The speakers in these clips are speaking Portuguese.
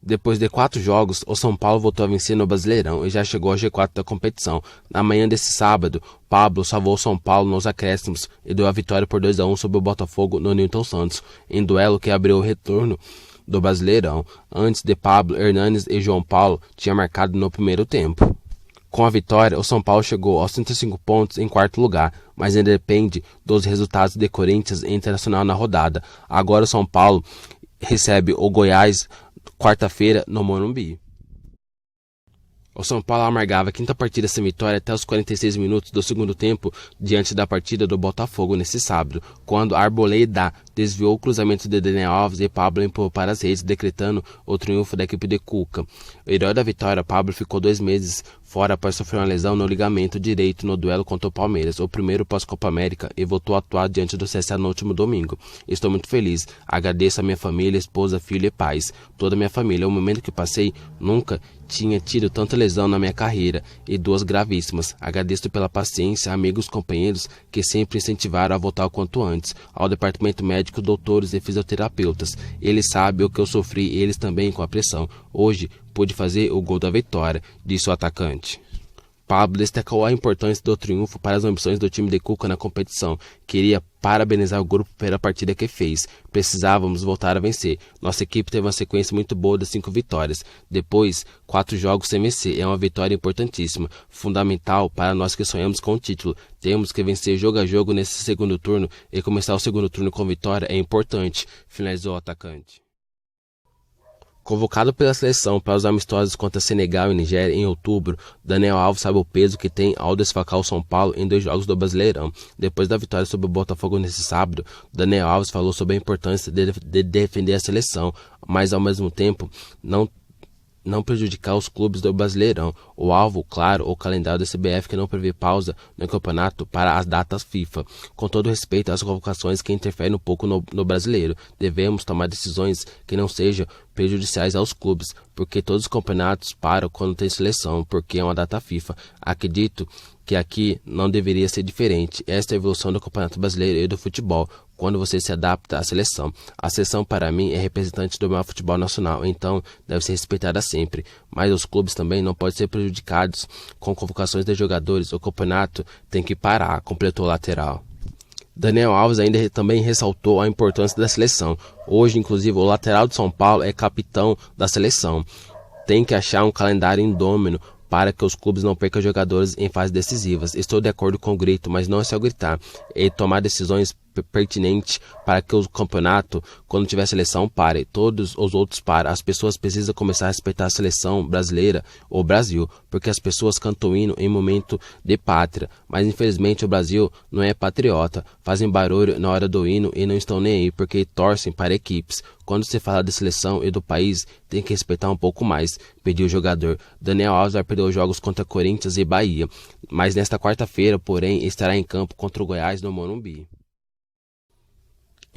Depois de 4 jogos, o São Paulo voltou a vencer no Brasileirão e já chegou ao G4 da competição. Na manhã desse sábado, Pablo salvou o São Paulo nos acréscimos e deu a vitória por 2-1 sobre o Botafogo no Newton Santos, em duelo que abriu o retorno do Brasileirão. Antes de Pablo, Hernanes e João Paulo tinham marcado no primeiro tempo. Com a vitória, o São Paulo chegou aos 35 pontos em quarto lugar, mas ainda depende dos resultados de Corinthians e Internacional na rodada. Agora o São Paulo recebe o Goiás quarta-feira no Morumbi. O São Paulo amargava a quinta partida sem vitória até os 46 minutos do segundo tempo diante da partida do Botafogo nesse sábado, quando Arboleda desviou o cruzamento de Daniel Alves e Pablo empurrou para as redes, decretando o triunfo da equipe de Cuca. O herói da vitória, Pablo, ficou 2 meses fora após sofrer uma lesão no ligamento direito no duelo contra o Palmeiras, o primeiro pós-Copa América, e voltou a atuar diante do CSA no último domingo. Estou muito feliz, agradeço a minha família, esposa, filho e pais, toda a minha família. O momento que passei, nunca tinha tido tanta lesão na minha carreira, e 2 gravíssimas. Agradeço pela paciência, amigos, companheiros que sempre incentivaram a voltar o quanto antes, ao departamento médico, doutores e fisioterapeutas. Eles sabem o que eu sofri e eles também com a pressão. Hoje pude fazer o gol da vitória, disse o atacante. Pablo destacou a importância do triunfo para as ambições do time de Cuca na competição. Queria parabenizar o grupo pela partida que fez. Precisávamos voltar a vencer. Nossa equipe teve uma sequência muito boa de 5 vitórias. Depois, 4 jogos sem vencer. É uma vitória importantíssima, fundamental para nós que sonhamos com o título. Temos que vencer jogo a jogo nesse segundo turno, e começar o segundo turno com vitória é importante, finalizou o atacante. Convocado pela seleção para os amistosos contra Senegal e Nigéria em outubro, Daniel Alves sabe o peso que tem ao desfalcar o São Paulo em 2 jogos do Brasileirão. Depois da vitória sobre o Botafogo nesse sábado, Daniel Alves falou sobre a importância de defender a seleção, mas ao mesmo tempo não prejudicar os clubes do Brasileirão. O alvo, claro, o calendário da CBF, que não prevê pausa no campeonato para as datas FIFA. Com todo respeito às convocações que interferem um pouco no brasileiro, devemos tomar decisões que não sejam prejudiciais aos clubes, porque todos os campeonatos param quando tem seleção, porque é uma data FIFA. Acredito que aqui não deveria ser diferente. Esta é a evolução do Campeonato Brasileiro e do futebol, quando você se adapta à seleção. A seleção, para mim, é representante do maior futebol nacional, então deve ser respeitada sempre. Mas os clubes também não podem ser prejudicados com convocações de jogadores. O campeonato tem que parar, completou o lateral. Daniel Alves ainda também ressaltou a importância da seleção. Hoje, inclusive, o lateral de São Paulo é capitão da seleção. Tem que achar um calendário indômino para que os clubes não percam jogadores em fases decisivas. Estou de acordo com o grito, mas não é só gritar, é tomar decisões pertinentes para que o campeonato, quando tiver seleção, pare. Todos os outros param. As pessoas precisam começar a respeitar a seleção brasileira, o Brasil, porque as pessoas cantam hino em momento de pátria, mas infelizmente o Brasil não é patriota, fazem barulho na hora do hino e não estão nem aí, porque torcem para equipes. Quando se fala de seleção e do país, tem que respeitar um pouco mais, pediu o jogador. Daniel Alves vai perder os jogos contra Corinthians e Bahia, mas nesta quarta-feira, porém, estará em campo contra o Goiás no Morumbi.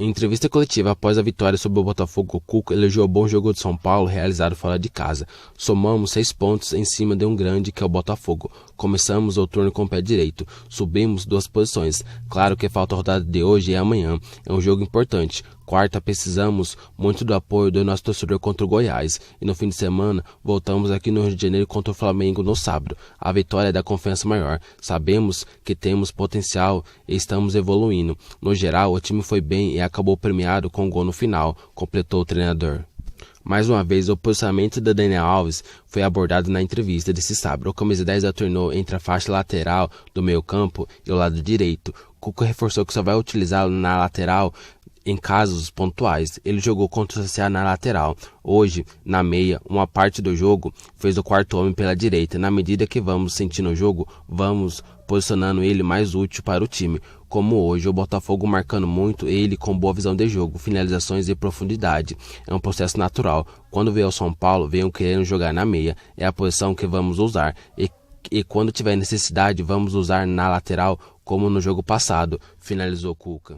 Em entrevista coletiva após a vitória sobre o Botafogo, o Cuca elogiou o bom jogo do São Paulo realizado fora de casa. Somamos 6 pontos em cima de um grande que é o Botafogo. Começamos o turno com o pé direito. Subimos 2 posições. Claro que falta a rodada de hoje e amanhã. É um jogo importante. Quarta, precisamos muito do apoio do nosso torcedor contra o Goiás. E no fim de semana, voltamos aqui no Rio de Janeiro contra o Flamengo no sábado. A vitória dá confiança maior. Sabemos que temos potencial e estamos evoluindo. No geral, o time foi bem e acabou premiado com um gol no final, completou o treinador. Mais uma vez, o posicionamento de Daniel Alves foi abordado na entrevista desse sábado. O camisa 10 alternou entre a faixa lateral do meio campo e o lado direito. Cuca reforçou que só vai utilizá-lo na lateral em casos pontuais. Ele jogou contra o CSA na lateral. Hoje, na meia, uma parte do jogo fez o quarto homem pela direita. Na medida que vamos sentindo o jogo, vamos posicionando ele mais útil para o time. Como hoje, o Botafogo marcando muito, ele com boa visão de jogo, finalizações e profundidade. É um processo natural. Quando veio ao São Paulo, venham querendo jogar na meia. É a posição que vamos usar. E quando tiver necessidade, vamos usar na lateral, como no jogo passado, finalizou Cuca.